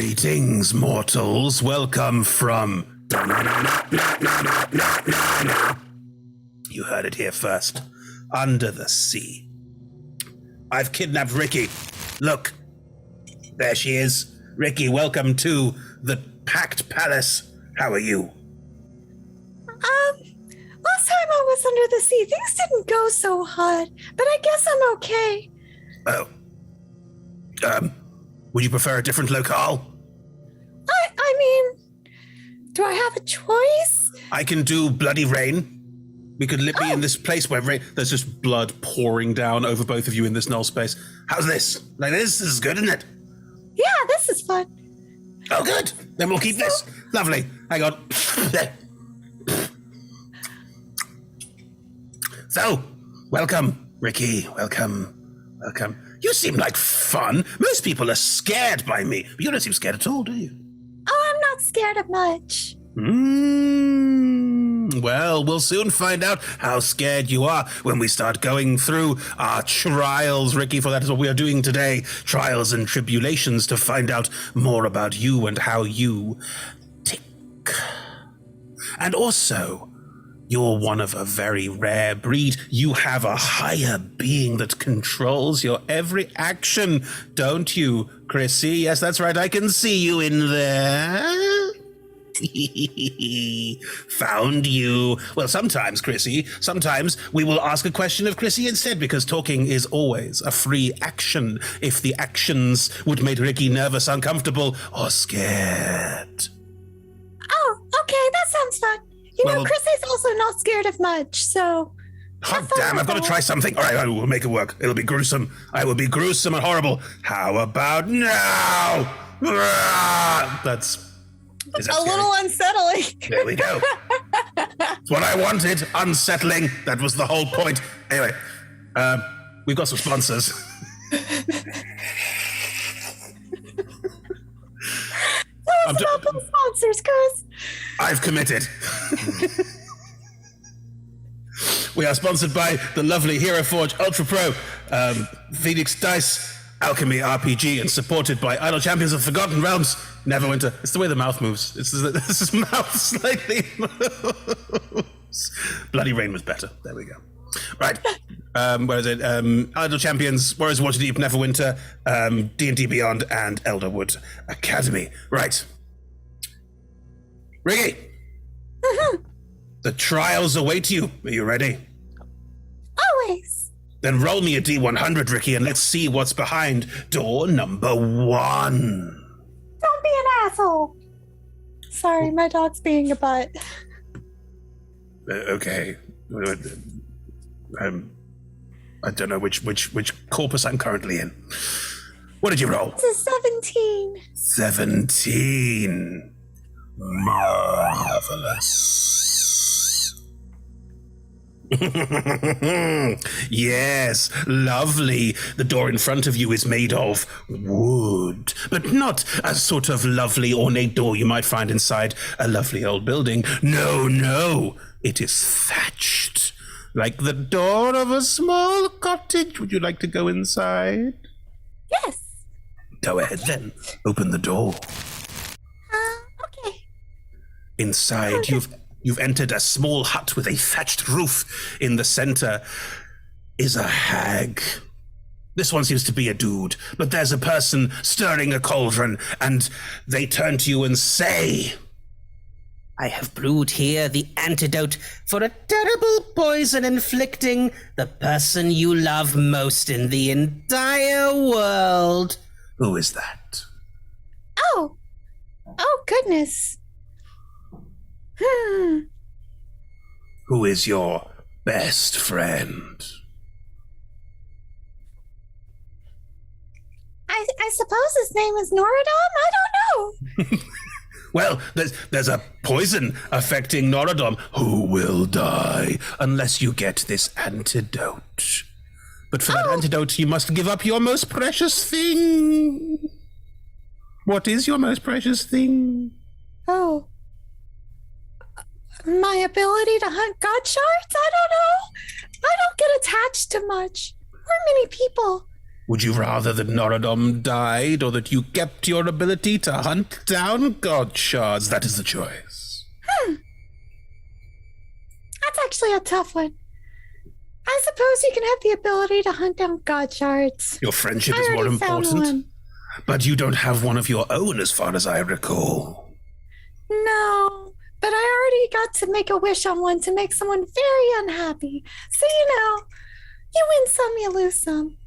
Greetings, mortals. Welcome from... You heard it here first. Under the sea. I've kidnapped Riki. Look. There she is. Riki, welcome to the Packed Palace. How are you? Last time I was under the sea, things didn't go so hot, but I guess I'm okay. Oh. Would you prefer a different locale? I mean, do I have a choice? I can do Bloody Rain. We could be in this place where there's just blood pouring down over both of you in this null space. How's this? Like this? This is good, isn't it? Yeah, this is fun. Oh, good. Then we'll keep this. Lovely. Hang on. So, welcome, Riki. Welcome. You seem like fun. Most people are scared by me, but you don't seem scared at all, do you? Oh, I'm not scared of much. Well, we'll soon find out how scared you are when we start going through our trials, Riki, for that is what we are doing today. Trials and tribulations to find out more about you and how you tick. And also, you're one of a very rare breed. You have a higher being that controls your every action, don't you, Krissy? Yes, that's right. I can see you in there. Found you. Well, sometimes, Krissy, sometimes we will ask a question of Krissy instead, because talking is always a free action if the actions would make Riki nervous, uncomfortable, or scared. Oh, okay, that sounds fun. You know, Krissy's also not scared of much, so... Oh, damn, I've got to try something. All right, I will make it work. It'll be gruesome. I will be gruesome and horrible. How about now? That's a little unsettling. There we go. It's what I wanted. Unsettling. That was the whole point. Anyway, we've got some sponsors. Tell us about those sponsors, Chris. I've committed. We are sponsored by the lovely Hero Forge Ultra Pro, Phoenix Dice, Alchemy RPG, and supported by Idle Champions of Forgotten Realms, Neverwinter. It's the way the mouth moves. This is mouth slightly moves. Bloody Rain was better. There we go. Right. Where is it? Idle Champions, Warriors of Waterdeep, Neverwinter, D&D Beyond, and Elderwood Academy. Right. Riki. The trials await you. Are you ready? Always. Then roll me a D100, Riki, and let's see what's behind door number 1. Don't be an asshole. Sorry, my dog's being a butt. Okay. I don't know which corpus I'm currently in. What did you roll? It's a 17. 17. Marvelous. Yes, lovely. The door in front of you is made of wood, but not a sort of lovely ornate door you might find inside a lovely old building. No, it is thatched, like the door of a small cottage. Would you like to go inside? Yes. Go ahead then. Open the door. Okay. Inside, You've entered a small hut with a thatched roof. In the center is a hag. This one seems to be a dude, but there's a person stirring a cauldron, and they turn to you and say, I have brewed here the antidote for a terrible poison inflicting the person you love most in the entire world. Who is that? Oh, goodness. Who is your best friend? I suppose his name is Norodom? I don't know. Well, there's a poison affecting Norodom who will die unless you get this antidote. But for that antidote, you must give up your most precious thing. What is your most precious thing? Oh. My ability to hunt god shards? I don't know. I don't get attached to much. Or many people. Would you rather that Norodom died, or that you kept your ability to hunt down god shards? That is the choice. That's actually a tough one. I suppose you can have the ability to hunt down god shards. Your friendship is more important. But you don't have one of your own, as far as I recall. No, but I already got to make a wish on one to make someone very unhappy. So, you win some, you lose some.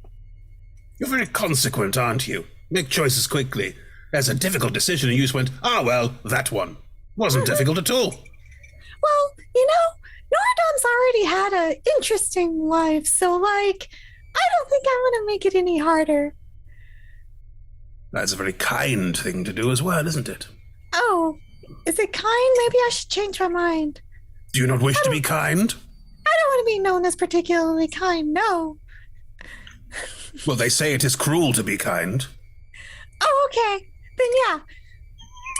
You're very consequent, aren't you? Make choices quickly. There's a difficult decision, and you just went, well, that one. Wasn't difficult at all. Well, Noradom's already had an interesting life, so, I don't think I want to make it any harder. That's a very kind thing to do as well, isn't it? Oh, is it kind? Maybe I should change my mind. Do you not wish to be kind? I don't want to be known as particularly kind, no. Well, they say it is cruel to be kind. Oh, okay. Then yeah.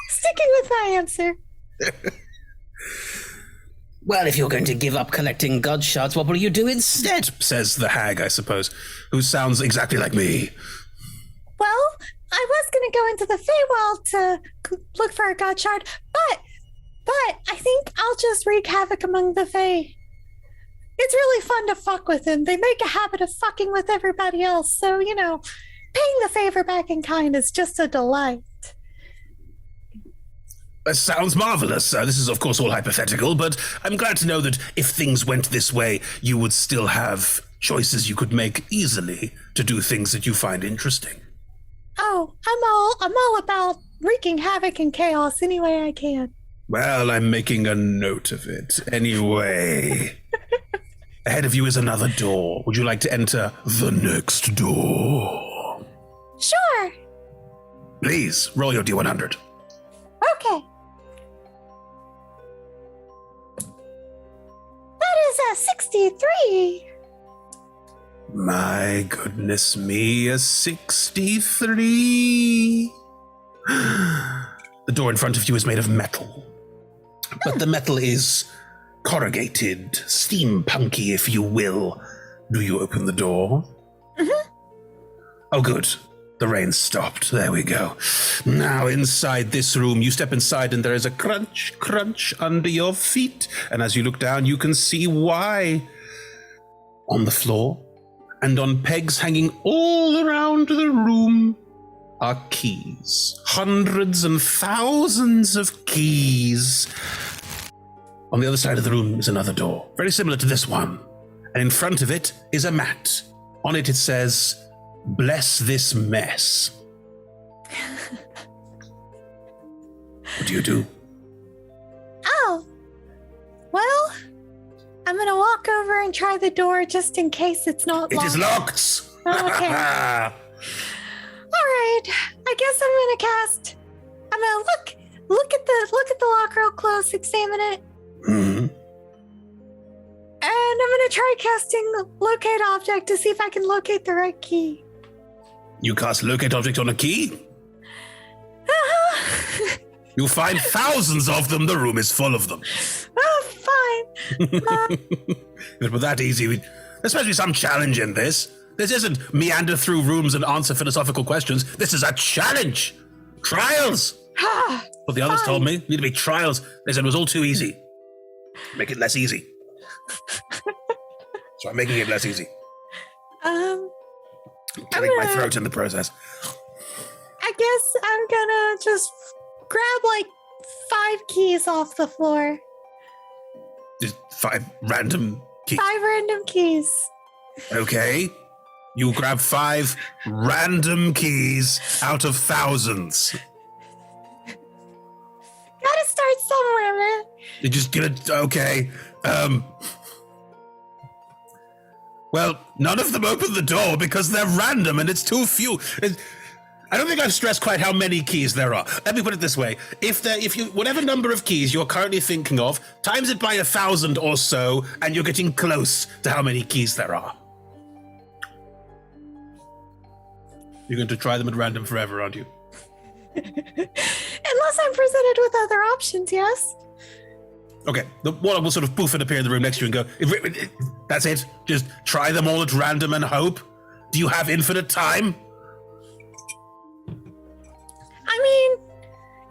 Sticking with my answer. Well, if you're going to give up collecting god shards, what will you do instead? Says the hag, I suppose, who sounds exactly like me. Well, I was going to go into the Feywild to look for a god shard, but I think I'll just wreak havoc among the Fey. It's really fun to fuck with them. They make a habit of fucking with everybody else, so, paying the favor back in kind is just a delight. That sounds marvelous. This is, of course, all hypothetical, but I'm glad to know that if things went this way, you would still have choices you could make easily to do things that you find interesting. Oh, I'm all about wreaking havoc and chaos any way I can. Well, I'm making a note of it. Anyway, ahead of you is another door. Would you like to enter the next door? Sure. Please, roll your D100. Okay. That is a 63. My goodness me, a 63. The door in front of you is made of metal. But the metal is corrugated, steampunky, if you will. Do you open the door? Mm-hmm. Oh, good. The rain stopped. There we go. Now, inside this room, you step inside and there is a crunch, crunch under your feet. And as you look down, you can see why. On the floor, and on pegs hanging all around the room, are keys. Hundreds and thousands of keys. On the other side of the room is another door, very similar to this one. And in front of it is a mat. On it says, "Bless this mess." What do you do? Oh. Well, I'm going to walk over and try the door just in case it's not locked. It is locked! Okay. All right. I guess I'm going to look at the lock real close, examine it. Mm-hmm. And I'm going to try casting Locate Object to see if I can locate the right key. You cast Locate Object on a key? Uh-huh. You find thousands of them. The room is full of them. Oh, fine. But with that easy, there's supposed to be some challenge in this. This isn't meander through rooms and answer philosophical questions. This is a challenge. Trials. What the others told me. Need to be trials. They said it was all too easy. Make it less easy. So I'm making it less easy. Killing my throat in the process. I guess I'm gonna just grab 5 keys off the floor. Just 5 random keys. 5 random keys. Okay. You grab 5 random keys out of thousands. Gotta start somewhere, man. You're just gonna... Okay. Well, none of them open the door because they're random and it's too few. I don't think I've stressed quite how many keys there are. Let me put it this way. If you whatever number of keys you're currently thinking of, times it by 1,000 or so, and you're getting close to how many keys there are. You're going to try them at random forever, aren't you? Unless I'm presented with other options, yes? Okay, the Warlock will sort of poof and appear in the room next to you and go, that's it. Just try them all at random and hope. Do you have infinite time? I mean,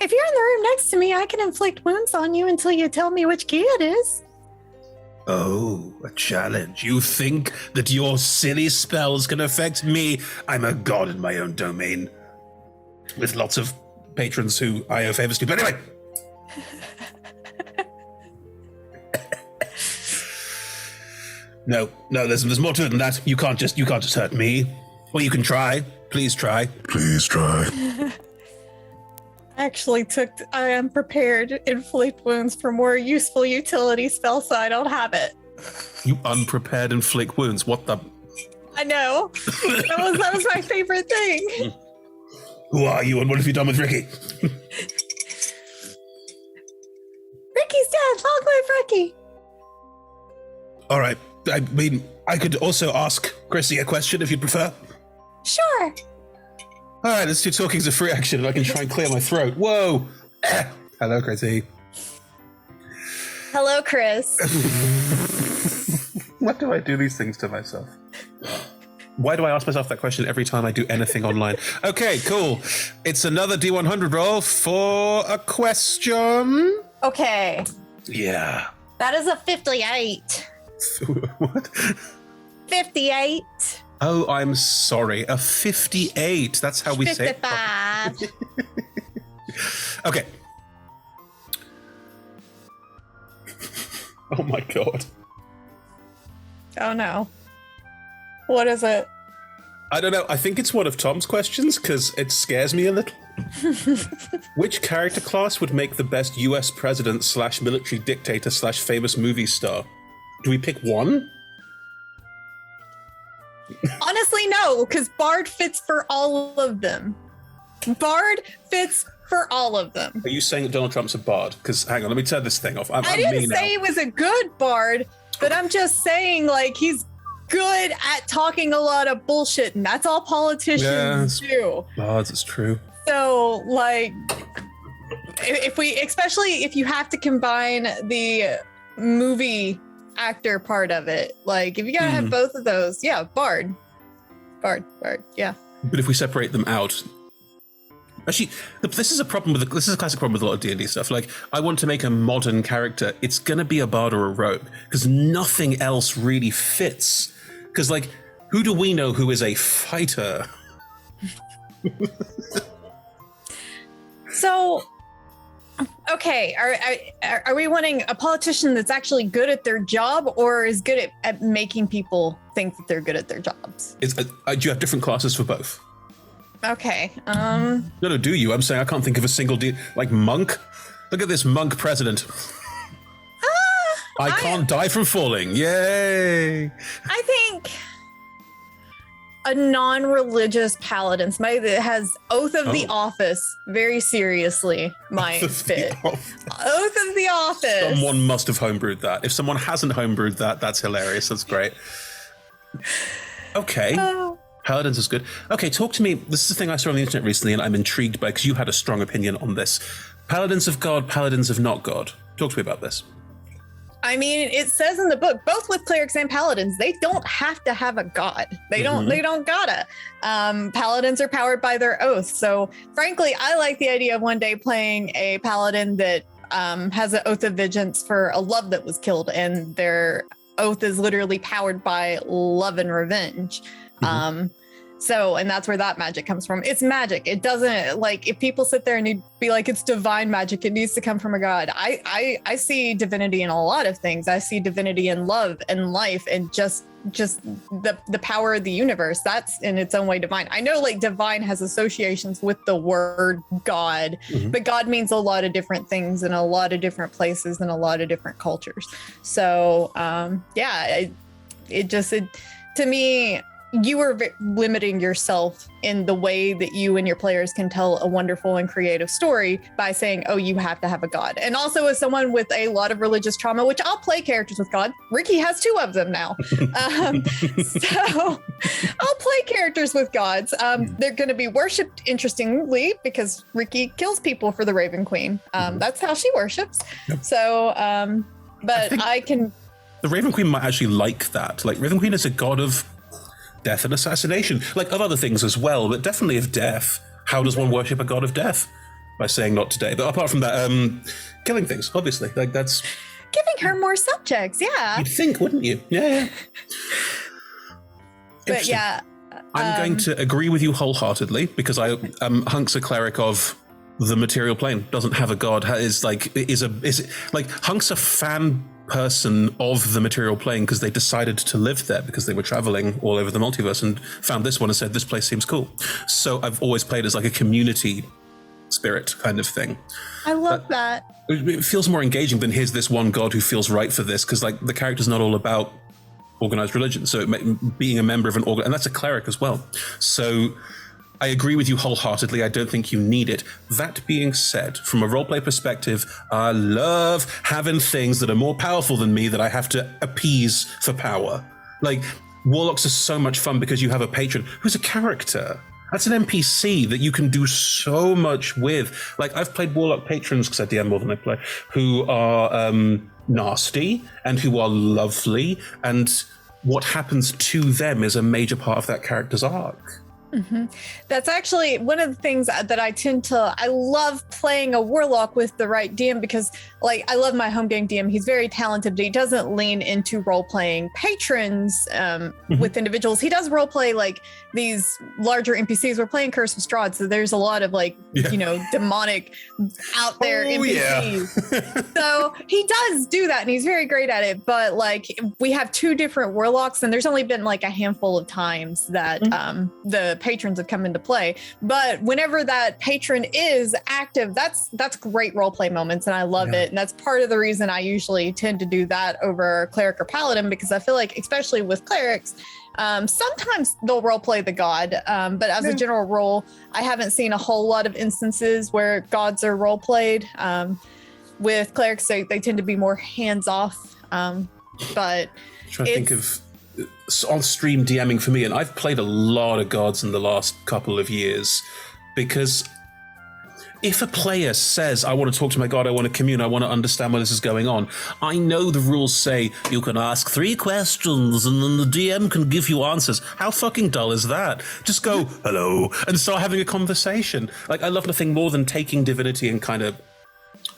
if you're in the room next to me, I can inflict wounds on you until you tell me which key it is. Oh, a challenge. You think that your silly spells can affect me? I'm a god in my own domain. With lots of patrons who I owe favors to. But anyway. No, there's more to it than that. You can't just hurt me. Well, you can try. Please try. Please try. I am prepared to inflict wounds for more useful utility spell, so I don't have it. You unprepared inflict wounds. What the? I know. That was my favorite thing. Who are you and what have you done with Riki? Ricky's dead. Long live Riki. All right. I mean, I could also ask Krissy a question if you'd prefer. Sure. All right, let's do talking's a free action and I can try and clear my throat. Whoa. Hello, Krissy. Hello, Chris. Why do I do these things to myself? Why do I ask myself that question every time I do anything online? Okay, cool. It's another D100 roll for a question. Okay. Yeah. That is a 58. What? 58. Oh, I'm sorry. A 58. That's how we say it. 55. Okay. Oh my god. Oh no. What is it? I don't know. I think it's one of Tom's questions because it scares me a little. Which character class would make the best US president / military dictator / famous movie star? Do we pick one? Honestly, no, because Bard fits for all of them. Bard fits for all of them. Are you saying that Donald Trump's a bard? Because, hang on, let me turn this thing off. I didn't say he was a good Bard, but I'm just saying, like, he's good at talking a lot of bullshit, and that's all politicians do. Bards, it's true. So, like, especially if you have to combine the movie actor part of it, like, if you gotta have both of those, yeah, Bard, yeah. But if we separate them out, actually, this is a classic problem with a lot of D&D stuff. Like, I want to make a modern character. It's gonna be a bard or a rogue because nothing else really fits. Because, like, who do we know who is a fighter? So, okay, are we wanting a politician that's actually good at their job or is good at making people think that they're good at their jobs? Do you have different classes for both? Okay. No, do you? I'm saying I can't think of a single like monk. Look at this monk president. I can't die from falling. Yay! I think a non-religious paladin, somebody that has Oath of the Office very seriously, might fit. Oath of the Office. Someone must have homebrewed that. If someone hasn't homebrewed that, that's hilarious. That's great. Okay. Paladins is good. Okay, talk to me. This is the thing I saw on the internet recently, and I'm intrigued by because you had a strong opinion on this. Paladins of God, paladins of not God. Talk to me about this. I mean, it says in the book, both with clerics and paladins, they don't have to have a god. They don't gotta. Paladins are powered by their oath. So frankly, I like the idea of one day playing a paladin that has an oath of vengeance for a love that was killed, and their oath is literally powered by love and revenge. And that's where that magic comes from. It's magic. It doesn't, like, if people sit there and you'd be like, it's divine magic, it needs to come from a god. I see divinity in a lot of things. I see divinity in love and life and just the power of the universe. That's in its own way divine. I know, like, divine has associations with the word God, but God means a lot of different things in a lot of different places and a lot of different cultures. So to me, you are limiting yourself in the way that you and your players can tell a wonderful and creative story by saying, oh, you have to have a god. And also, as someone with a lot of religious trauma, which I'll play characters with God, Riki has 2 of them now. So I'll play characters with gods. They're going to be worshipped, interestingly, because Riki kills people for the Raven Queen. That's how she worships. Yep. So, but I can... The Raven Queen might actually like that. Like, Raven Queen is a god of death and assassination, like of other things as well, but definitely of death. How does one worship a god of death? By saying not today. But apart from that, killing things, obviously. Like that's... Giving her more subjects, yeah. You'd think, wouldn't you? Yeah. But yeah. I'm going to agree with you wholeheartedly, because Hunk's a cleric of the material plane, doesn't have a god, Hunk's a fan person of the material plane because they decided to live there because they were traveling all over the multiverse and found this one and said, this place seems cool. So I've always played as like a community spirit kind of thing. I love that. It feels more engaging than here's this one god who feels right for this, because like the character's not all about organized religion. So being a member of an organ, and that's a cleric as well. So I agree with you wholeheartedly. I don't think you need it. That being said, from a roleplay perspective, I love having things that are more powerful than me that I have to appease for power. Like, Warlocks are so much fun because you have a patron who's a character. That's an NPC that you can do so much with. Like, I've played Warlock patrons, because I DM more than I play, who are nasty and who are lovely, and what happens to them is a major part of that character's arc. Mm-hmm. That's actually one of the things that I love playing a warlock with the right DM, because like I love my home game DM. He's very talented, but he doesn't lean into role playing patrons with individuals. He does role play like these larger NPCs. We're playing Curse of Strahd, so there's a lot of like, demonic out there NPCs. Yeah. So he does do that and he's very great at it. But like we have two different warlocks and there's only been like a handful of times that the patrons have come into play. But whenever that patron is active, that's great role play moments and I love it. And that's part of the reason I usually tend to do that over cleric or paladin, because I feel like, especially with clerics, sometimes they'll role play the god, but as a general rule, I haven't seen a whole lot of instances where gods are role played. With clerics, they tend to be more hands off. But trying to think of on stream DMing for me, and I've played a lot of gods in the last couple of years, because if a player says, I want to talk to my god, I want to commune, I want to understand where this is going on, I know the rules say you can ask 3 questions and then the DM can give you answers. How fucking dull is that? Just go, hello, and start having a conversation. Like, I love nothing more than taking divinity and kind of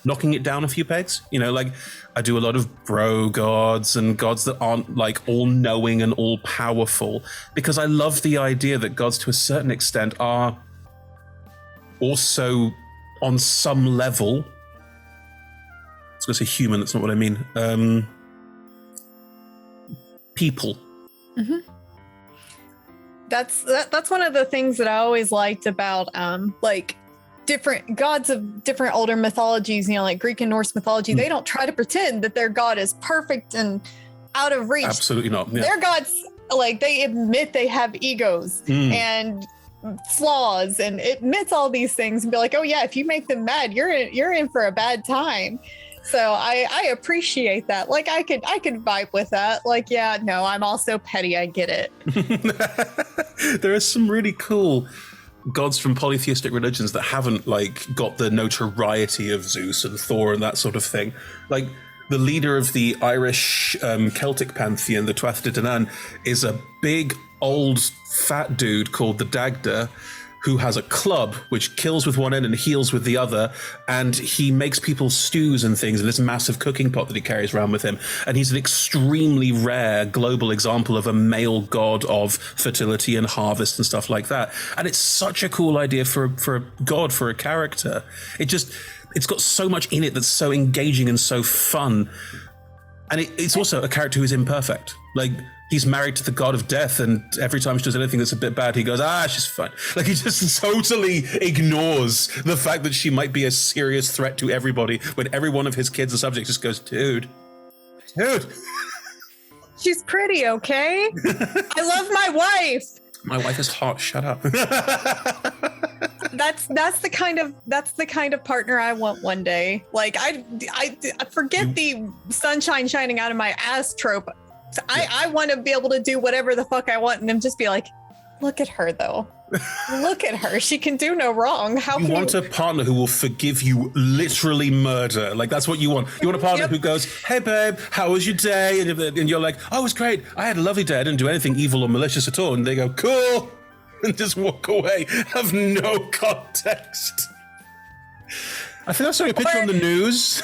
knocking it down a few pegs. You know, like, I do a lot of bro gods and gods that aren't like all knowing and all powerful, because I love the idea that gods to a certain extent are also on some level, I was going to say human, that's not what I mean, people. Mm-hmm. That's one of the things that I always liked about like different gods of different older mythologies, like Greek and Norse mythology. They don't try to pretend that their god is perfect and out of reach. Absolutely not. Yeah. Their gods, like, they admit they have egos and flaws and admits all these things and be like, oh yeah, if you make them mad, you're in for a bad time. So I appreciate that. Like, I could vibe with that. Like, yeah, no, I'm also petty, I get it. There are some really cool gods from polytheistic religions that haven't like got the notoriety of Zeus and Thor and that sort of thing. Like, the leader of the Irish Celtic pantheon, the Tuatha De Danann, is a big, old, fat dude called the Dagda, who has a club which kills with one end and heals with the other, and he makes people stews and things in this massive cooking pot that he carries around with him. And he's an extremely rare global example of a male god of fertility and harvest and stuff like that. And it's such a cool idea for a god, for a character. It's got so much in it that's so engaging and so fun. And it's also a character who's imperfect. Like, he's married to the god of death, and every time she does anything that's a bit bad, he goes, she's fine. Like, he just totally ignores the fact that she might be a serious threat to everybody, when every one of his kids and subjects just goes, dude. She's pretty, okay? I love my wife. My wife is hot, shut up. That's the kind of partner I want one day. Like, I forget the sunshine shining out of my ass trope. So I want to be able to do whatever the fuck I want and then just be like, look at her though. Look at her. She can do no wrong. How You want a partner who will forgive you literally murder. Like, that's what you want. You want a partner who goes, hey, babe, how was your day? And you're like, oh, it was great. I had a lovely day. I didn't do anything evil or malicious at all. And they go, cool. And just walk away. Have no context. I think I saw a picture on the news.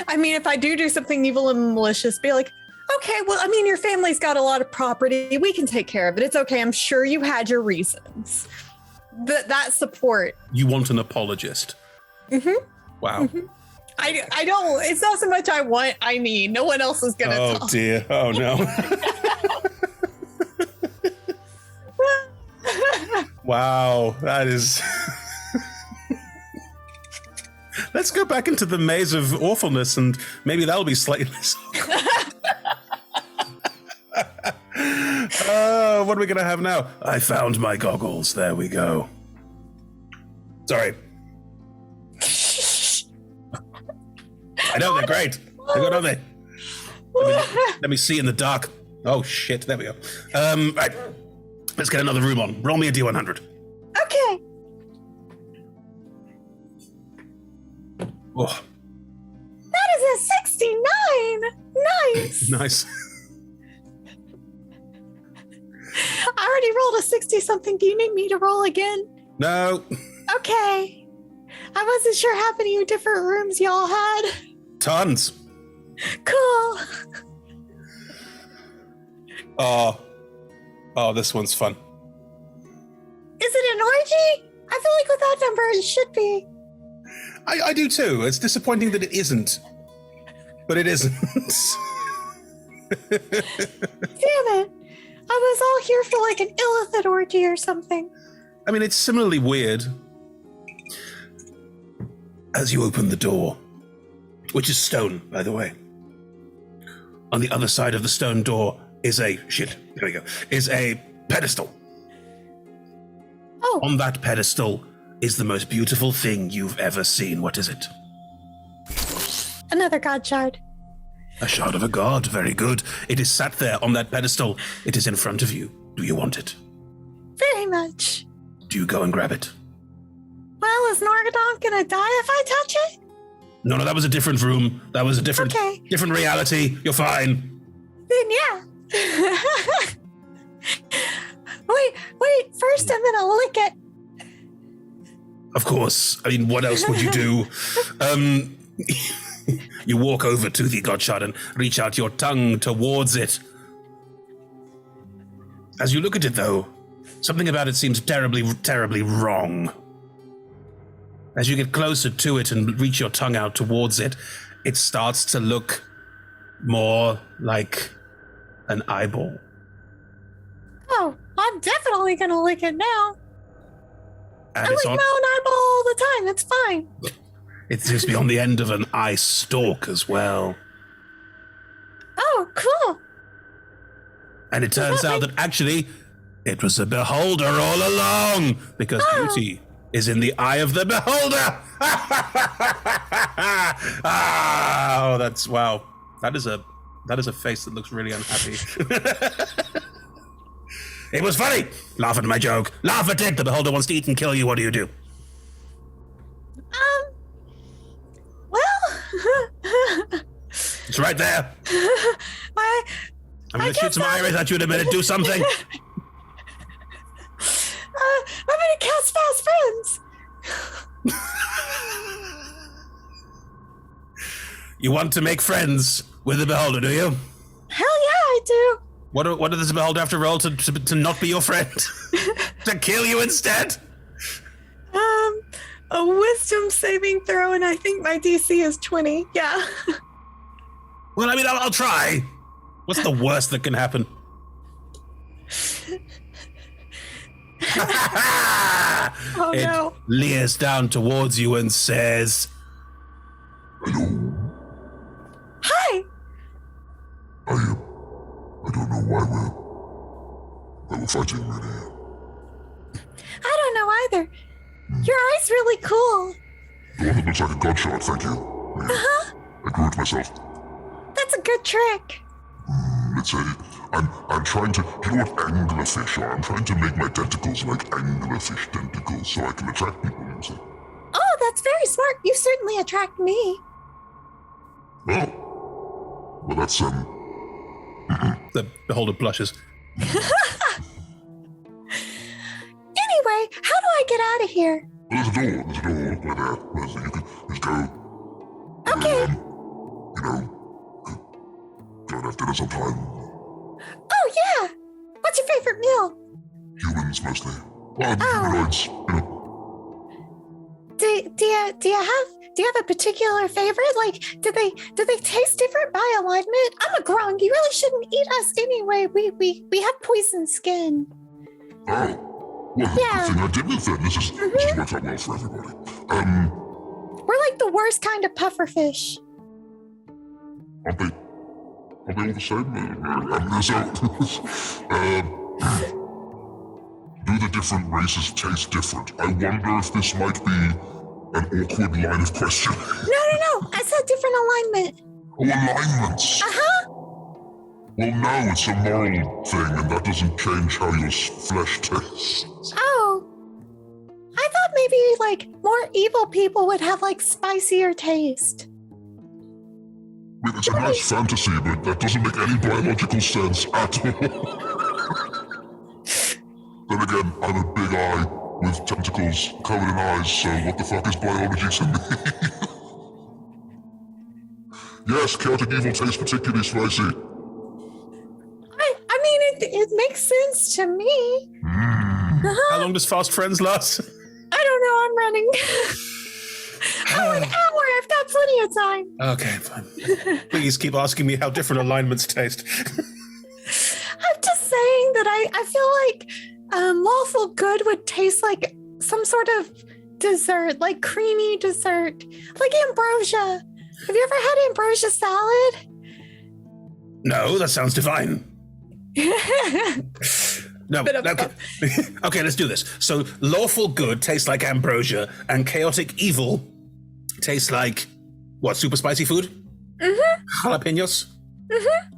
I mean, if I do something evil and malicious, be like, okay, well, I mean, your family's got a lot of property. We can take care of it. It's okay. I'm sure you had your reasons. That support. You want an apologist. Mm-hmm. Wow. Mm-hmm. I don't, it's not so much I want, I need. No one else is going to talk. Oh, dear. Oh, no. Wow. That is... Let's go back into the maze of awfulness and maybe that'll be slightly less. What are we going to have now? I found my goggles. There we go. Sorry. I know, they're great. They're good, aren't they? Let me see in the dark. Oh, shit. There we go. Right. Let's get another room on. Roll me a D100. Okay. Oh. That is a 69. Nice. Nice. I already rolled a 60-something. Do you need me to roll again? No. Okay. I wasn't sure how many different rooms y'all had. Tons. Cool. Oh, this one's fun. Is it an orgy? I feel like with that number, it should be. I do too. It's disappointing that it isn't. But it isn't. Damn it. I was all here for like an illithid orgy or something. I mean, it's similarly weird. As you open the door, which is stone, by the way. On the other side of the stone door is a pedestal. Oh. On that pedestal is the most beautiful thing you've ever seen. What is it? Another god shard. A shard of a god. Very good. It is sat there on that pedestal. It is in front of you. Do you want it? Very much. Do you go and grab it? Well, is Norgadon gonna die if I touch it? No, that was a different room. That was a different reality. You're fine. Then yeah. Wait, first I'm gonna lick it. Of course. I mean, what else would you do? You walk over to the godshard and reach out your tongue towards it. As you look at it, though, something about it seems terribly, terribly wrong. As you get closer to it and reach your tongue out towards it, it starts to look more like an eyeball. Oh, I'm definitely gonna lick it now. And I lick my own eyeball all the time. That's fine. It seems to be on the end of an eye stalk as well. Oh, cool. And it turns out that actually, it was a beholder all along, because beauty is in the eye of the beholder. Oh, that's wow. That is a face that looks really unhappy. It was funny. Laugh at my joke. Laugh at it. The beholder wants to eat and kill you. What do you do? Well, It's right there. I'm going to shoot some iris at you in a minute. Do something. I'm gonna cast Fast Friends. You want to make friends with the beholder, do you? Hell yeah, I do. What does the beholder have to roll to not be your friend? To kill you instead? A wisdom saving throw, and I think my DC is 20. Yeah. Well, I mean, I'll try. What's the worst that can happen? Oh it no. leers down towards you and says, Hi. I don't know why we're fighting right now. I don't know either. Your eye's really cool. The one that looks like a gunshot, thank you. I grew it myself. That's a good trick. It's a I'm trying to, you know what anglerfish are? I'm trying to make my tentacles like anglerfish tentacles so I can attract people, you see. Oh, that's very smart. You certainly attract me. Oh. Well, that's, The beholder blushes. Anyway, how do I get out of here? well, there's a door right there. So you can just go. Okay. You know, go and have dinner sometime. Oh, yeah. What's your favorite meal? Humans mostly. Well, humanoids, you know. Do you have a particular favorite? Like, do they taste different by alignment? I'm a grung. You really shouldn't eat us anyway. We have poison skin. Oh. Well, Yeah. the thing I did with it, this works out well for everybody. We're like the worst kind of pufferfish. Aren't they all the same? Do the different races taste different? I wonder if this might be an awkward line of questioning. No. I said different alignment. Oh, alignments. Uh-huh. Well, no, it's a moral thing, and that doesn't change how your flesh tastes. Oh. I thought maybe like more evil people would have like spicier taste. I mean, it's a nice fantasy, but that doesn't make any biological sense at all. Then again, I'm a big eye with tentacles covered in eyes, so what the fuck is biology to me? Yes, chaotic evil tastes particularly spicy. I mean, it makes sense to me. How long does Fast Friends last? I don't know. I'm running. An hour. I've got plenty of time. Okay, fine. Please keep asking me how different alignments taste. I'm just saying that I feel like lawful good would taste like some sort of dessert, like creamy dessert, like ambrosia. Have you ever had ambrosia salad? No, that sounds divine. No, okay. Okay, let's do this. So, lawful good tastes like ambrosia, and chaotic evil tastes like, what, super spicy food? Mm-hmm. Jalapenos? Mm-hmm.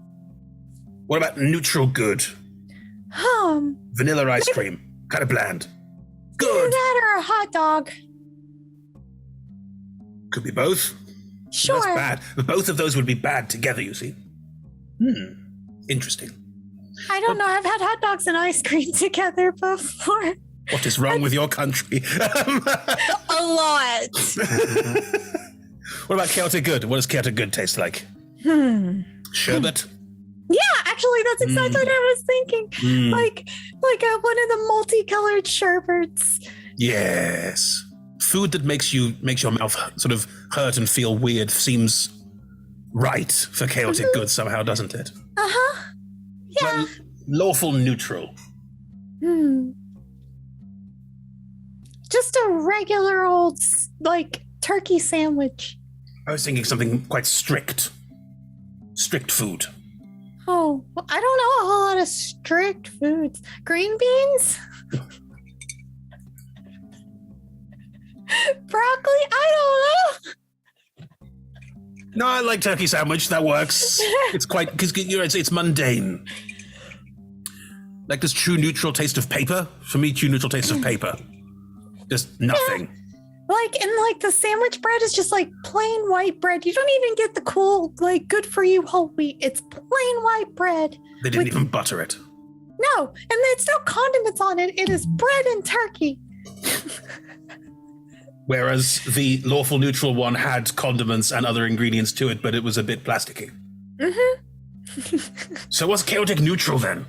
What about neutral good? Vanilla ice cream. Kind of bland. Good. That or a hot dog. Could be both. Sure. That's bad. But both of those would be bad together, you see. Interesting. I don't know. I've had hot dogs and ice cream together before. What is wrong with your country? A lot. What about chaotic good? What does chaotic good taste like? Sherbet? Yeah, actually, that's exactly what I was thinking. Like one of the multicolored sherbets. Yes. Food that makes your mouth sort of hurt and feel weird seems right for chaotic good somehow, doesn't it? Uh-huh. Yeah. Well, lawful neutral. Just a regular old, like, turkey sandwich. I was thinking something quite strict. Strict food. Oh, well, I don't know a whole lot of strict foods. Green beans? Broccoli? I don't know. No, I like turkey sandwich. That works. It's quite, because it's mundane. Like, does true neutral taste of paper? For me, true neutral taste of paper. Just nothing. Yeah. And the sandwich bread is just like plain white bread. You don't even get the cool, like, good for you whole wheat. It's plain white bread. They didn't even butter it. No, and there's no condiments on it. It is bread and turkey. Whereas the lawful neutral one had condiments and other ingredients to it, but it was a bit plasticky. So what's chaotic neutral then?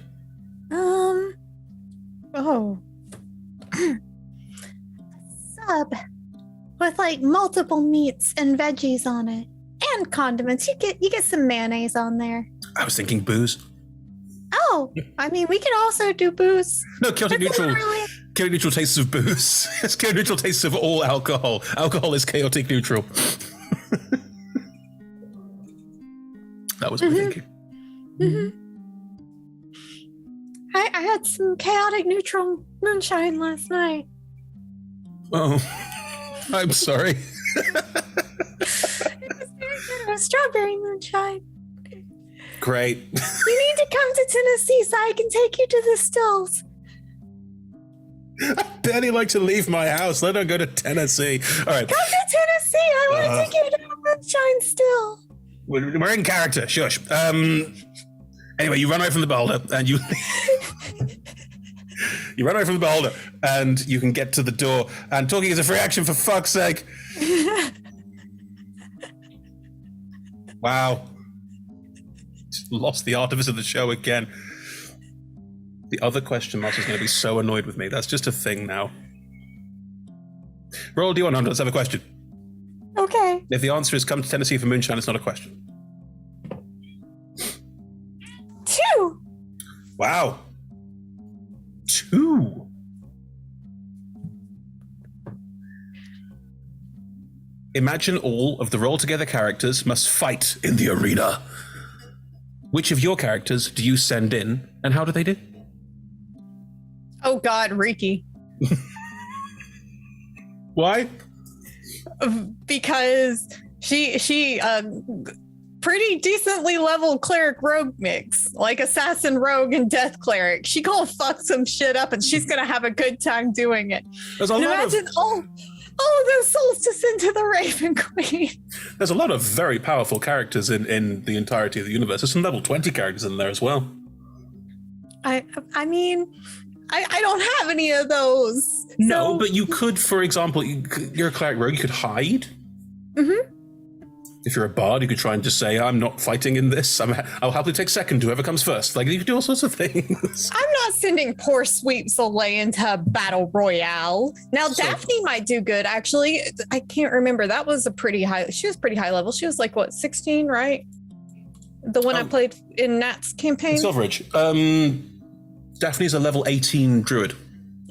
Sub with like multiple meats and veggies on it and condiments. You get some mayonnaise on there. I was thinking booze. Oh, I mean, we can also do booze. No, chaotic neutral. Chaotic neutral tastes of booze. It's chaotic neutral tastes of all alcohol. Alcohol is chaotic neutral. That was my thinking. I had some chaotic neutral moonshine last night. Oh, I'm sorry. It was very good. It was strawberry moonshine. Great. You need to come to Tennessee so I can take you to the stills. I barely like to leave my house. Let her go to Tennessee. All right. Come to Tennessee. I want to take you to a moonshine still. We're in character. Shush. Anyway, you run away from the beholder, and you you run away from the beholder, and you can get to the door. And talking is a free action, for fuck's sake. Wow. Just lost the artifice of the show again. The other question master is going to be so annoyed with me. That's just a thing now. Roll D100. Let's have a question. Okay. If the answer is come to Tennessee for moonshine, it's not a question. 2. Wow. 2. Imagine all of the roll-together characters must fight in the arena. Which of your characters do you send in, and how do they do? Oh God, Riki. Why? Because she pretty decently leveled cleric rogue mix, like assassin rogue and death cleric. She gonna fuck some shit up, and she's gonna have a good time doing it. There's a and lot imagine all of those souls to send to the Raven Queen. There's a lot of very powerful characters in the entirety of the universe. There's some level 20 characters in there as well. I mean, I don't have any of those. No, so. but you could, for example, you're a cleric rogue, you could hide. Mm-hmm. If you're a bard, you could try and just say, I'm not fighting in this. I'll happily take second to whoever comes first. Like, you could do all sorts of things. I'm not sending poor Sweet Soleil into a battle royale. Now, Daphne might do good, actually. I can't remember. That was she was pretty high level. She was like, what, 16, right? The one I played in Nat's campaign? Silveridge. Daphne's a level 18 druid.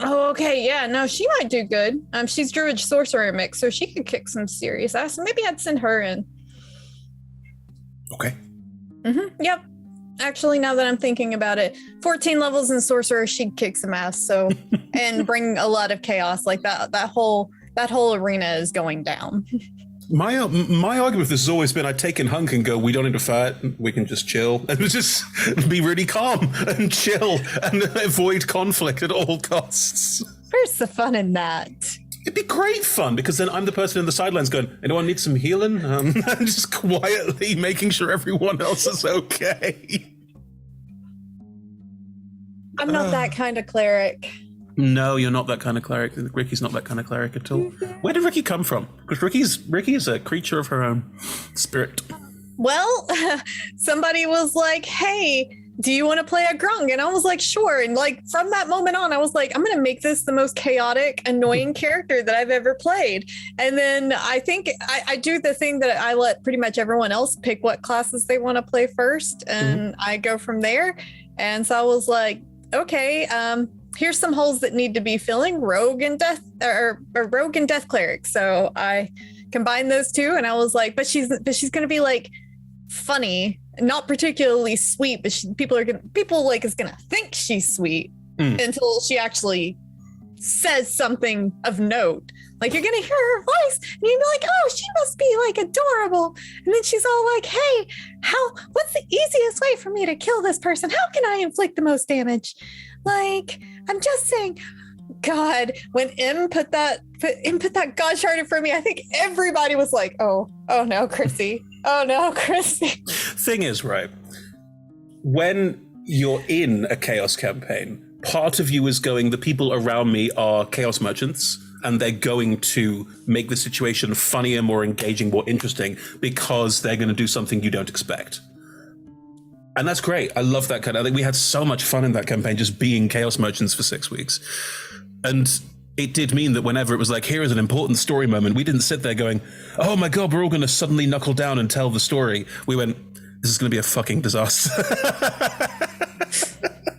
Oh, okay. Yeah, no, she might do good. She's druid sorcerer mix, so she could kick some serious ass. Maybe I'd send her in. Okay. Mm-hmm. Yep. Actually, now that I'm thinking about it, 14 levels in sorcerer, she'd kick some ass. So, and bring a lot of chaos. Like that whole arena is going down. My argument with this has always been, I take in Hunk and go, we don't need to fight, we can just chill and just be really calm and chill and avoid conflict at all costs. Where's the fun in that? It'd be great fun, because then I'm the person in the sidelines going, anyone need some healing? And just quietly making sure everyone else is okay. I'm not that kind of cleric. No, you're not that kind of cleric. Ricky's not that kind of cleric at all. Where did Riki come from? Because Riki is a creature of her own spirit. Well, somebody was like, hey, do you want to play a grung? And I was like, sure. And like from that moment on, I was like, I'm going to make this the most chaotic, annoying character that I've ever played. And then I think I do the thing that I let pretty much everyone else pick what classes they want to play first. And I go from there. And so I was like, okay, here's some holes that need to be filling, rogue and death cleric. So I combined those two, and I was like, but she's going to be like funny, not particularly sweet, but people is going to think she's sweet until she actually says something of note. Like, you're going to hear her voice and you'll be like, oh, she must be like adorable. And then she's all like, hey, what's the easiest way for me to kill this person? How can I inflict the most damage? Like, I'm just saying, God, when M put that God shard in front of me, I think everybody was like, oh no, Krissy. Oh no, Krissy. Thing is, right, when you're in a chaos campaign, part of you is going, the people around me are chaos merchants, and they're going to make the situation funnier, more engaging, more interesting, because they're going to do something you don't expect. And that's great. I love that I think we had so much fun in that campaign, just being chaos merchants for 6 weeks. And it did mean that whenever it was like, here is an important story moment, we didn't sit there going, oh my God, we're all going to suddenly knuckle down and tell the story. We went, this is going to be a fucking disaster.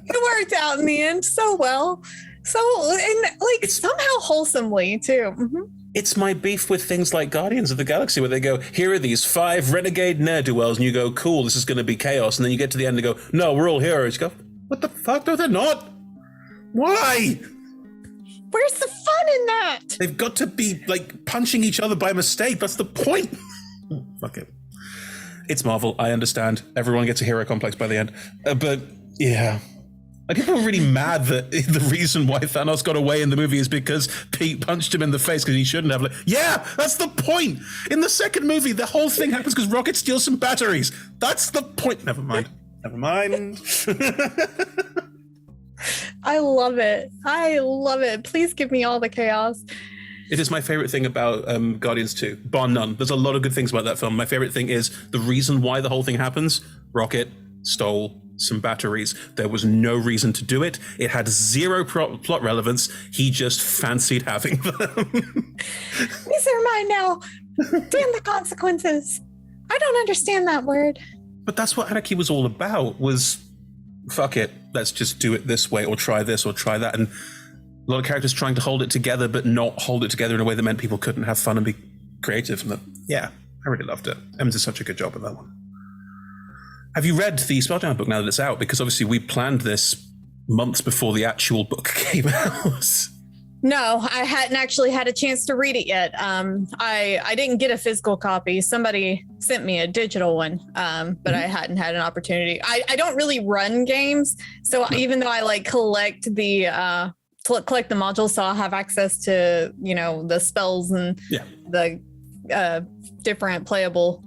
It worked out in the end so well. Somehow wholesomely too. Mm-hmm. It's my beef with things like Guardians of the Galaxy, where they go, here are these 5 renegade ne'er-do-wells, and you go, cool, this is going to be chaos. And then you get to the end and go, no, we're all heroes. You go, what the fuck? No, they're not. Why? Where's the fun in that? They've got to be, like, punching each other by mistake. That's the point. Fuck it. it's Marvel. I understand. Everyone gets a hero complex by the end. But yeah. Like, people are really mad that the reason why Thanos got away in the movie is because Pete punched him in the face because he shouldn't have. Like, yeah, that's the point. In the second movie, the whole thing happens because Rocket steals some batteries. That's the point. Never mind. I love it. Please give me all the chaos. It is my favorite thing about Guardians 2, bar none. There's a lot of good things about that film. My favorite thing is the reason why the whole thing happens. Rocket stole some batteries. There was no reason to do it. It had zero plot relevance. He just fancied having them. These are mine now. Damn the consequences. I don't understand that word. But that's what anarchy was all about, was fuck it, let's just do it this way, or try this, or try that. And a lot of characters trying to hold it together, but not hold it together in a way that meant people couldn't have fun and be creative. And yeah, I really loved it. Emmons did such a good job with that one. Have you read the Spelljammer book now that it's out? Because obviously we planned this months before the actual book came out. No, I hadn't actually had a chance to read it yet. I didn't get a physical copy. Somebody sent me a digital one, but I hadn't had an opportunity. I don't really run games, so even though I like collect the modules, so I'll have access to the spells and the different playable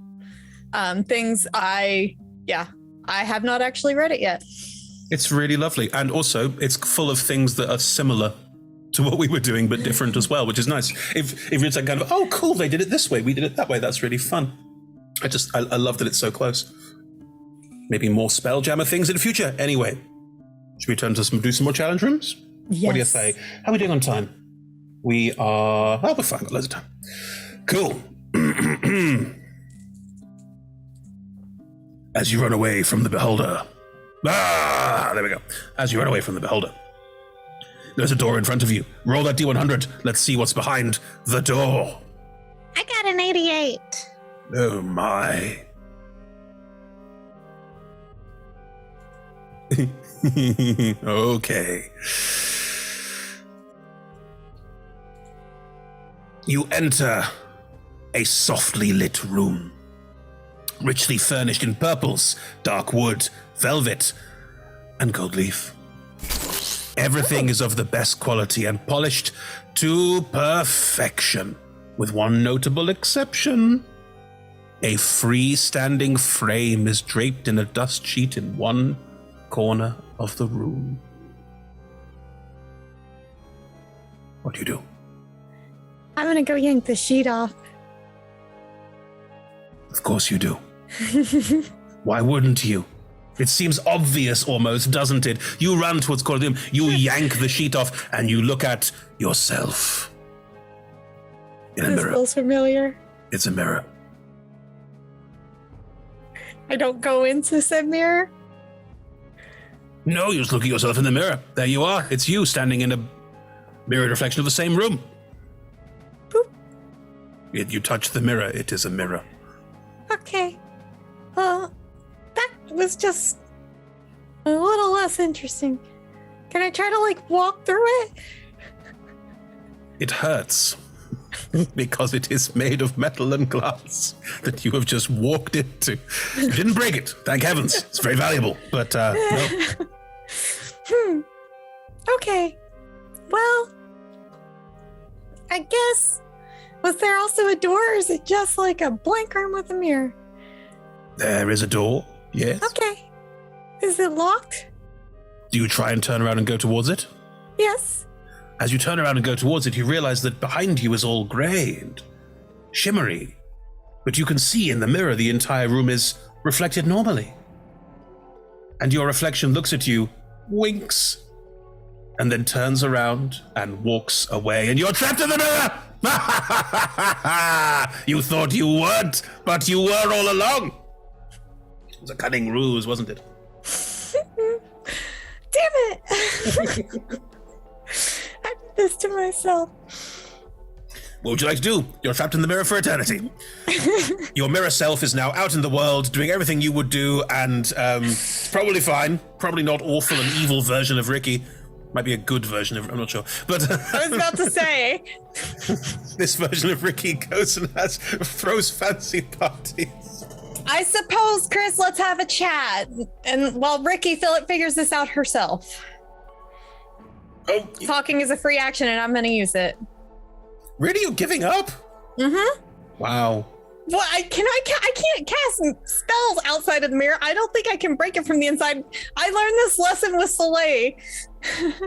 things. I have not actually read it yet. It's really lovely, and also it's full of things that are similar to what we were doing, but different as well, which is nice. If it's like kind of, oh, cool, they did it this way, we did it that way, that's really fun. I love that it's so close. Maybe more Spelljammer things in the future. Anyway, should we turn to do some more challenge rooms? Yes. What do you say? How are we doing on time? We're fine, got loads of time. Cool. As you run away from the beholder. There we go. As you run away from the beholder. There's a door in front of you. Roll that D100. Let's see what's behind the door. I got an 88. Oh my. Okay. You enter a softly lit room, richly furnished in purples, dark wood, velvet, and gold leaf. Everything is of the best quality and polished to perfection, with one notable exception. A freestanding frame is draped in a dust sheet in one corner of the room. What do you do? I'm gonna go yank the sheet off. Of course you do. Why wouldn't you? It seems obvious almost, doesn't it? You run towards the corner of the room, you yank the sheet off, and you look at yourself. In a mirror. This feels familiar. It's a mirror. I don't go into said mirror. No, you just look at yourself in the mirror. There you are. It's you standing in a mirrored reflection of the same room. Boop. You touch the mirror, it is a mirror. Okay. That was just a little less interesting. Can I try to walk through it? It hurts. Because it is made of metal and glass that you have just walked into. You didn't break it, thank heavens. It's very valuable, but no. Okay. Well, I guess, was there also a door, or is it just like a blank room with a mirror? There is a door, yes. Okay. Is it locked? Do you try and turn around and go towards it? Yes. As you turn around and go towards it, you realize that behind you is all grey and shimmery. But you can see in the mirror the entire room is reflected normally. And your reflection looks at you, winks, and then turns around and walks away, and you're trapped in the mirror! You thought you weren't, but you were all along. It was a cunning ruse, wasn't it? Damn it! I did this to myself. What would you like to do? You're trapped in the mirror for eternity. Your mirror self is now out in the world, doing everything you would do, and probably fine. Probably not awful and evil version of Riki. Might be a good version of, I'm not sure. But I was about to say. This version of Riki goes and throws fancy parties. I suppose, Chris, let's have a chat. And while Riki figures this out herself. Oh, Talking is a free action and I'm going to use it. really? You're giving up? Mm-hmm. Wow. Well, I can't cast spells outside of the mirror. I don't think I can break it from the inside. I learned this lesson with Soleil.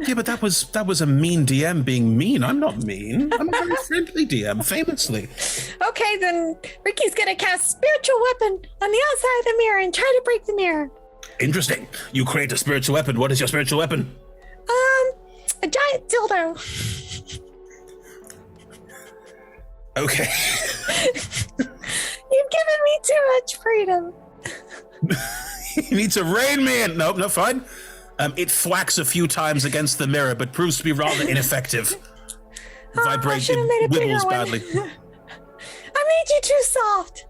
Yeah, but that was a mean DM being mean. I'm not mean. I'm a very friendly DM, famously. Okay, then Riki's gonna cast spiritual weapon on the outside of the mirror and try to break the mirror. Interesting. You create a spiritual weapon. What is your spiritual weapon? A giant dildo. Okay. You've given me too much freedom. You need to rein me in. Nope, no, fine. It thwacks a few times against the mirror, but proves to be rather ineffective. Vibrates, it wibbles badly. I made you too soft.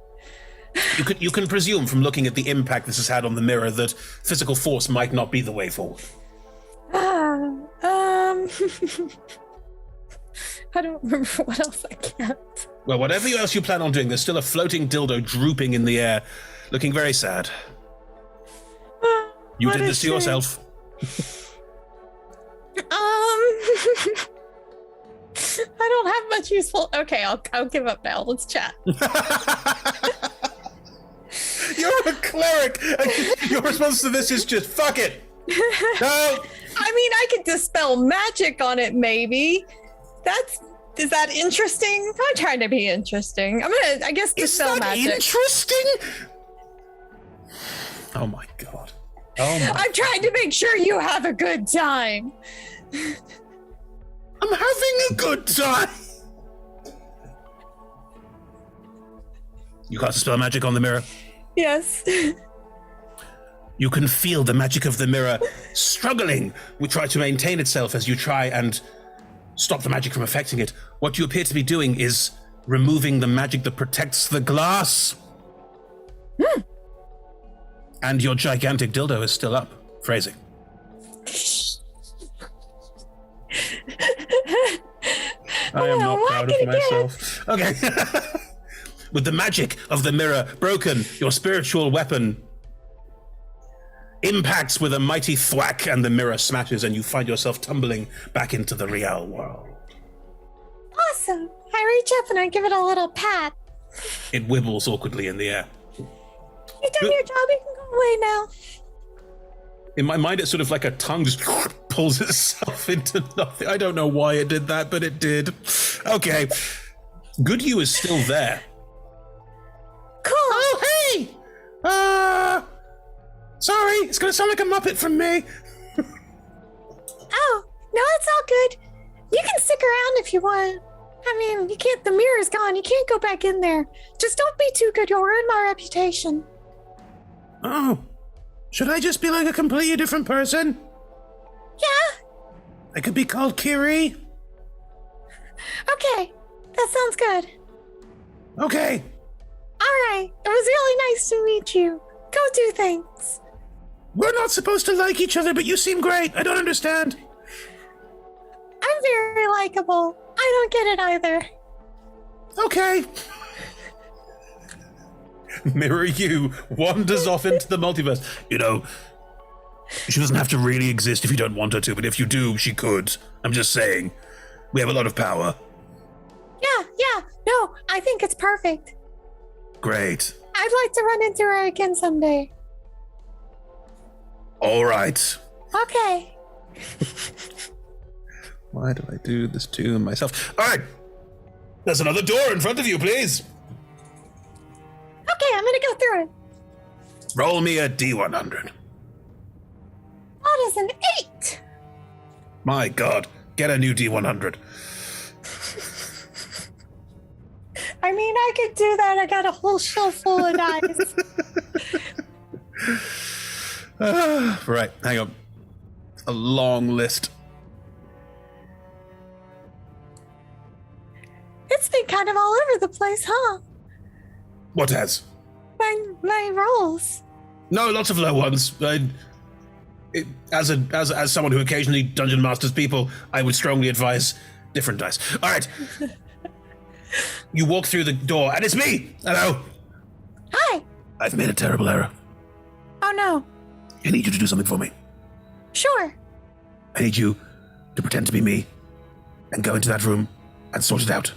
You can presume from looking at the impact this has had on the mirror that physical force might not be the way forward. I don't remember what else I kept. Well, whatever else you plan on doing, there's still a floating dildo drooping in the air, looking very sad. You did this to yourself. I don't have much useful. Okay, I'll give up now. Let's chat. You're a cleric. Your response to this is just fuck it. No. I mean, I could dispel magic on it, maybe. Is that interesting? I'm trying to be interesting. I guess, dispel magic. Interesting? Oh my god. Oh my. I'm trying to make sure you have a good time. I'm having a good time. You cast dispel magic on the mirror. Yes. You can feel the magic of the mirror struggling with trying to maintain itself as you try and stop the magic from affecting it. What you appear to be doing is removing the magic that protects the glass. And your gigantic dildo is still up. Phrasing. I am not proud of myself. Okay. With the magic of the mirror broken, your spiritual weapon impacts with a mighty thwack and the mirror smashes and you find yourself tumbling back into the real world. Awesome. I reach up and I give it a little pat. It wibbles awkwardly in the air. You've done your job. You can go away now. In my mind, it's sort of like a tongue just pulls itself into nothing. I don't know why it did that, but it did. Okay. Good you is still there. Cool. Oh, hey! Sorry, it's gonna sound like a Muppet from me. Oh, no, it's all good. You can stick around if you want. I mean, you can't, the mirror's gone. You can't go back in there. Just don't be too good. You'll ruin my reputation. Oh. Should I just be like a completely different person? Yeah. I could be called Kiri. Okay. That sounds good. Okay. All right. It was really nice to meet you. Go do things. We're not supposed to like each other, but you seem great. I don't understand. I'm very likable. I don't get it either. Okay. Mirror you wanders off into the multiverse. You know, she doesn't have to really exist if you don't want her to, but if you do, she could. I'm just saying. We have a lot of power. Yeah. No, I think it's perfect. Great. I'd like to run into her again someday. All right. Okay. Why do I do this to myself? All right. There's another door in front of you, please. Okay, I'm gonna go through it. Roll me a D100. That is an 8. My God. Get a new D100. I mean, I could do that. I got a whole shelf full of dice. Right, hang on. A long list. It's been kind of all over the place, huh? What has? My rolls. No, lots of low ones. As someone who occasionally dungeon masters people, I would strongly advise different dice. All right. You walk through the door, and it's me. Hello. Hi. I've made a terrible error. Oh no. I need you to do something for me. Sure. I need you to pretend to be me and go into that room and sort it out.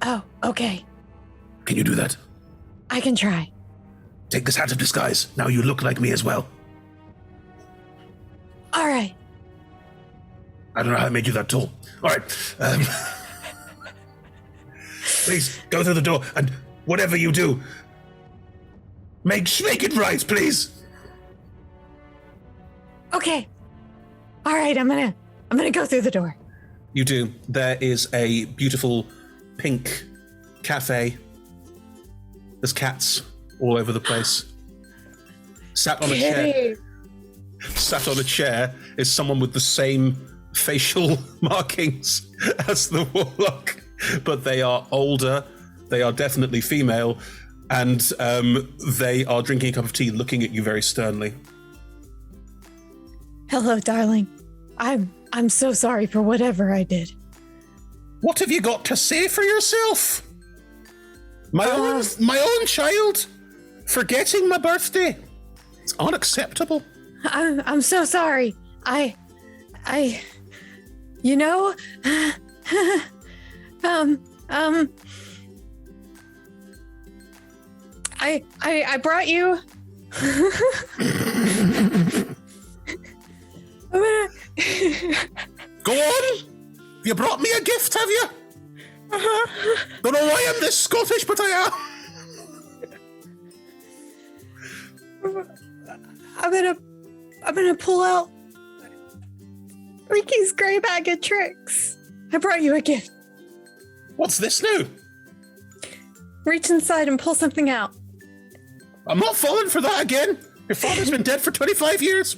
Oh, okay. Can you do that? I can try. Take this hat of disguise. Now you look like me as well. All right. I don't know how I made you that tall. All right. Please, go through the door, and whatever you do, make it right, please. Okay. All right, I'm gonna go through the door. You do. There is a beautiful pink cafe. There's cats all over the place. Sat on a chair is someone with the same facial markings as the Warlock, but they are older. They are definitely female, and they are drinking a cup of tea, looking at you very sternly. Hello, darling. I'm so sorry for whatever I did. What have you got to say for yourself? My own child forgetting my birthday. It's unacceptable. I'm so sorry. I you know, I brought you. Go on. You brought me a gift, have you? Don't know why I'm this Scottish, but I am. I'm gonna pull out Riki's gray bag of tricks. I brought you a gift. What's this now? Reach inside and pull something out. I'm not falling for that again. Your father's been dead for 25 years.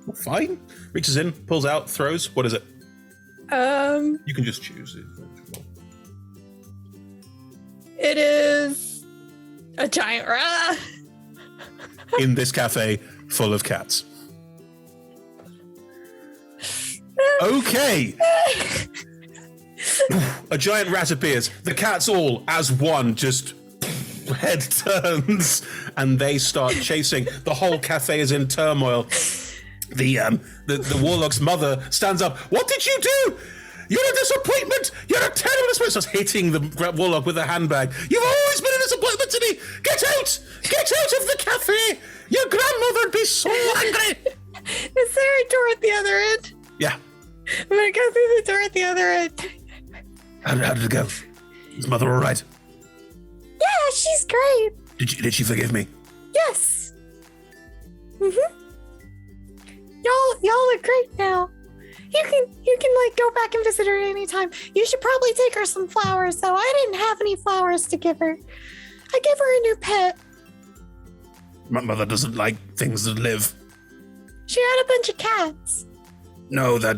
Well, fine. Reaches in, pulls out, throws. What is it? You can just choose it. It is a giant rat. In this cafe full of cats. Okay. A giant rat appears. The cats all, as one, just head turns, and they start chasing. The whole cafe is in turmoil. The Warlock's mother stands up. What did you do? You're a disappointment. You're a terrible disappointment. Starts hitting the Warlock with a handbag. You've always been a disappointment to me. Get out! Get out of the cafe! Your grandmother'd be so angry. Is there a door at the other end? Yeah. I'm gonna go through the door at the other end. How did it go? Is mother all right? Yeah, she's great. Did she forgive me? Yes. Y'all look great now. You can like go back and visit her anytime. You should probably take her some flowers, though. I didn't have any flowers to give her. I gave her a new pet. My mother doesn't like things that live. She had a bunch of cats. No, they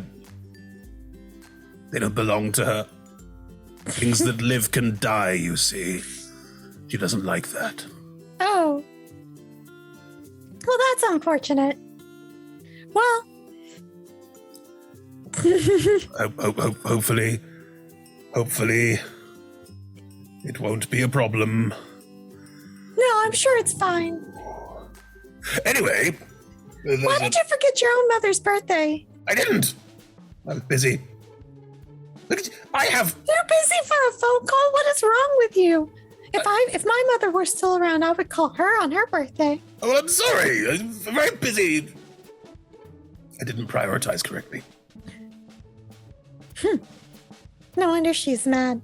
don't belong to her. Things that live can die, you see. She doesn't like that. Oh. Well, that's unfortunate. Well. Hopefully, it won't be a problem. No, I'm sure it's fine. Anyway. Why did you forget your own mother's birthday? I didn't. I was busy. Look at you. You're busy for a phone call? What is wrong with you? If my mother were still around, I would call her on her birthday. Oh, I'm sorry. I'm very busy. I didn't prioritize correctly. No wonder she's mad.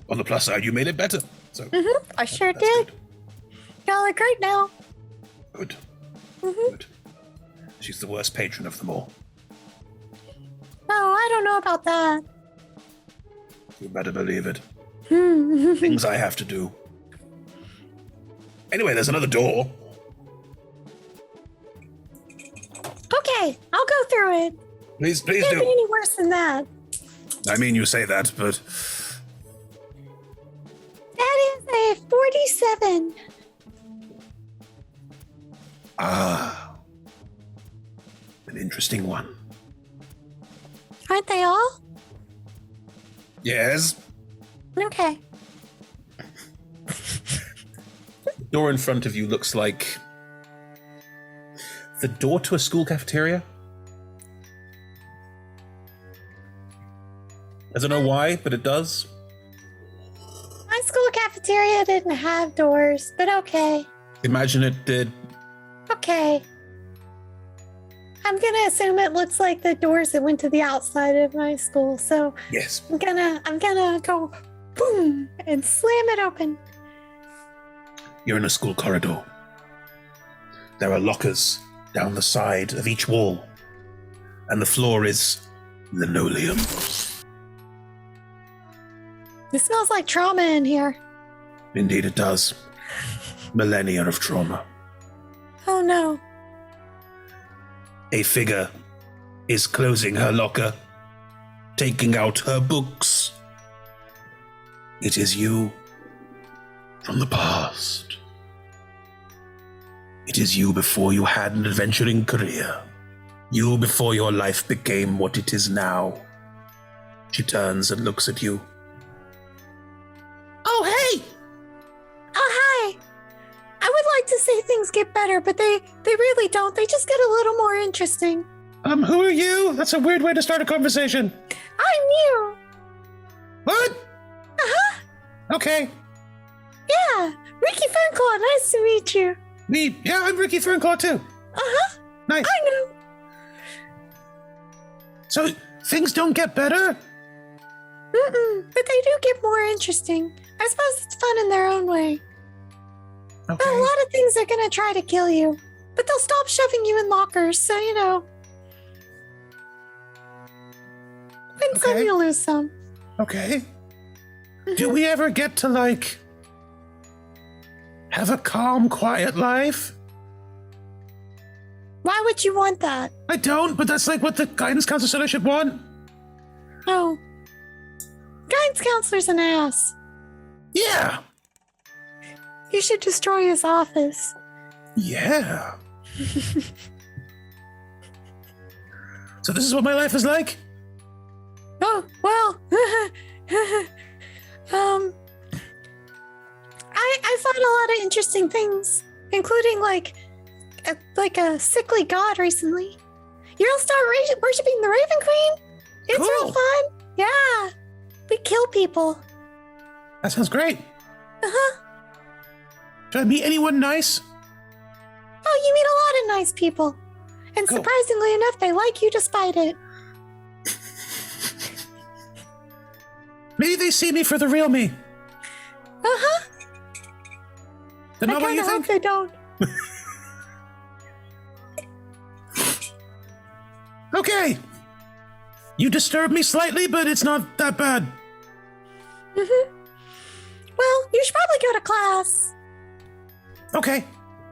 On the plus side, you made it better. So I sure did. Good. Y'all are great now. Good. Good. She's the worst patron of them all. No, I don't know about that. You better believe it. Things I have to do. Anyway, there's another door. Okay, I'll go through it. Please Can't do. be any worse than that. I mean, you say that, but That is a 47. an interesting one. Aren't they all? Yes. Okay. The door in front of you looks like the door to a school cafeteria. I don't know why, but it does. My school cafeteria didn't have doors, but okay. Imagine it did. Okay. I'm gonna assume it looks like the doors that went to the outside of my school, so Yes. I'm gonna go boom and slam it open. You're in a school corridor. There are lockers down the side of each wall, and the floor is linoleum. It smells like trauma in here. Indeed it does. Millennia of trauma. Oh no. A figure is closing her locker, taking out her books. It is you from the past. It is you before you had an adventuring career. You before your life became what it is now. She turns and looks at you. Oh, hey! Oh hi. I would like to say things get better, but they really don't. They just get a little more interesting. Who are you? That's a weird way to start a conversation. I'm you. What? Uh-huh. Okay. Yeah. Riki Fernclaw, nice to meet you. Me? Yeah, I'm Riki Fernclaw too. Uh-huh. Nice. I know. So, things don't get better? But they do get more interesting. I suppose it's fun in their own way. Okay. But a lot of things are gonna try to kill you. But they'll stop shoving you in lockers, so you know. Win some, you lose some. Okay. Do we ever get to, like, have a calm, quiet life? Why would you want that? I don't, but that's like what the guidance counselor said I should want. Oh. Guidance counselor's an ass. Yeah. You should destroy his office. Yeah. So this is what my life is like? Oh, well. I found a lot of interesting things, including like a sickly god recently. You'll start worshiping the Raven Queen? It's Cool. real fun. Yeah. We kill people. That sounds great. Uh-huh. Should I meet anyone nice? Oh, you meet a lot of nice people. And Cool. surprisingly enough, they like you despite it. Maybe they see me for the real me. Uh-huh. Then I not what kind you of hope think? they don't. Okay. You disturb me slightly, but it's not that bad. Well, you should probably go to class. Okay.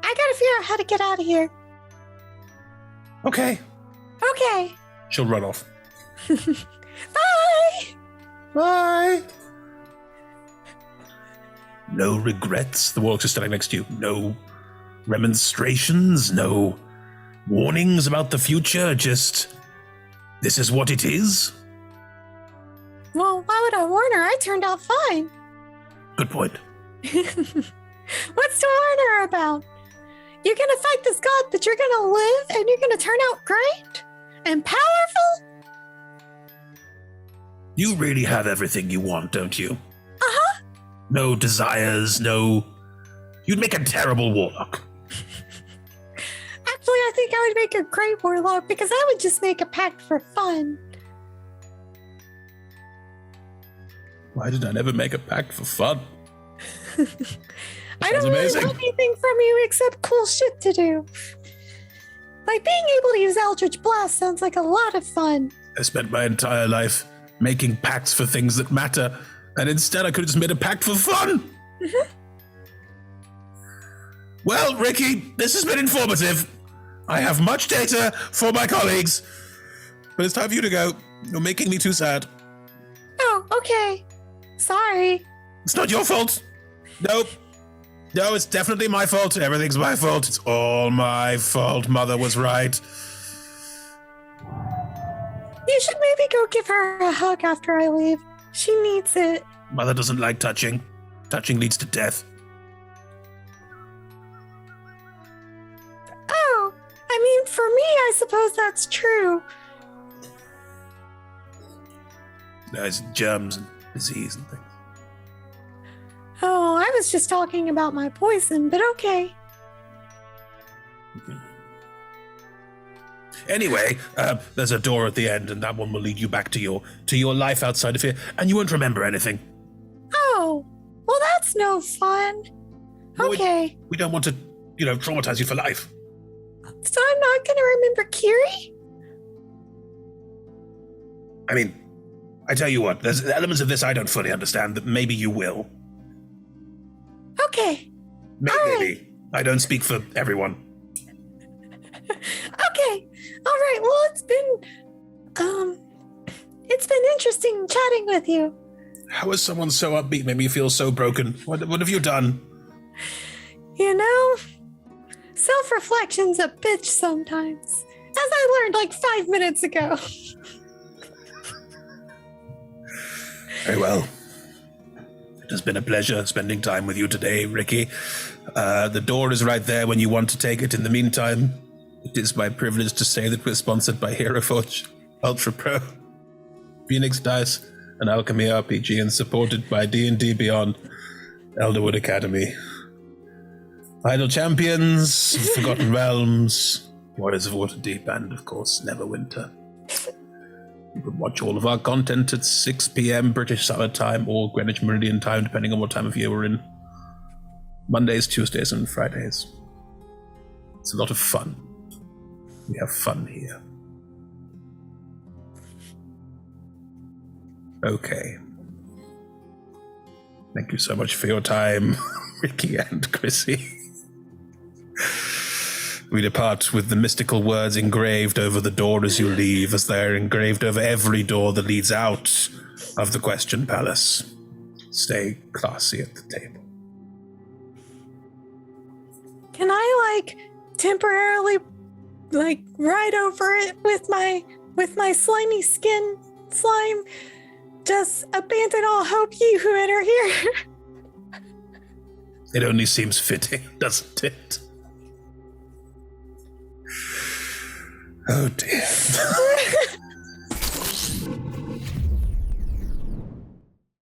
I gotta figure out how to get out of here. Okay. Okay. She'll run off. Bye. Bye. No regrets. The Warlock's just standing next to you. No remonstrations. No warnings about the future. Just, this is what it is. Well, why would I warn her? I turned out fine. Good point. What's to warn her about? You're gonna fight this god, but you're gonna live and you're gonna turn out great and powerful? You really have everything you want, don't you? Uh-huh. No desires, no... You'd make a terrible warlock. Actually, I think I would make a great warlock because I would just make a pact for fun. Why did I never make a pact for fun? I don't really amazing. want anything from you except cool shit to do. Like being able to use Eldritch Blast sounds like a lot of fun. I spent my entire life making pacts for things that matter, and instead I could have just made a pact for fun. Well, Riki, this has been informative. I have much data for my colleagues, but it's time for you to go. You're making me too sad. Oh, okay. Sorry. It's not your fault. Nope. No, it's definitely my fault. Everything's my fault. It's all my fault. Mother was right. You should maybe go give her a hug after I leave. She needs it. Mother doesn't like touching. Touching leads to death. Oh, I mean, for me, I suppose that's true. There's germs and disease and things. Oh, I was just talking about my poison, but okay. Anyway, there's a door at the end, and that one will lead you back to your life outside of here, and you won't remember anything. Oh, well, that's no fun. No, Okay, We don't want to, traumatize you for life. so I'm not going to remember Kiri? I mean, I tell you what, there's elements of this I don't fully understand that maybe you will. Okay, Maybe. I don't speak for everyone. okay. All right, well, it's been interesting chatting with you. How is someone so upbeat made me feel so broken? What have you done? You know, self-reflection's a bitch sometimes, as I learned like 5 minutes ago. Very well. It has been a pleasure spending time with you today, Riki. The door is right there when you want to take it. In the meantime, it is my privilege to say that we're sponsored by Hero Forge, Ultra Pro, Phoenix Dice, and Alchemy RPG, and supported by D&D Beyond, Elderwood Academy, Idle Champions, Forgotten Realms, Warriors of Waterdeep, and of course, Neverwinter. You can watch all of our content at 6 p.m. British Summer Time or Greenwich Meridian Time, depending on what time of year we're in. Mondays, Tuesdays, and Fridays. It's a lot of fun. We have fun here. Okay. Thank you so much for your time, Riki and Krissy. We depart with the mystical words engraved over the door as you leave, as they're engraved over every door that leads out of the Question Palace. Stay classy at the table. Can I temporarily ride over it with my slimy skin slime? Just abandon all hope, you who enter here. It only seems fitting, doesn't it? Oh dear.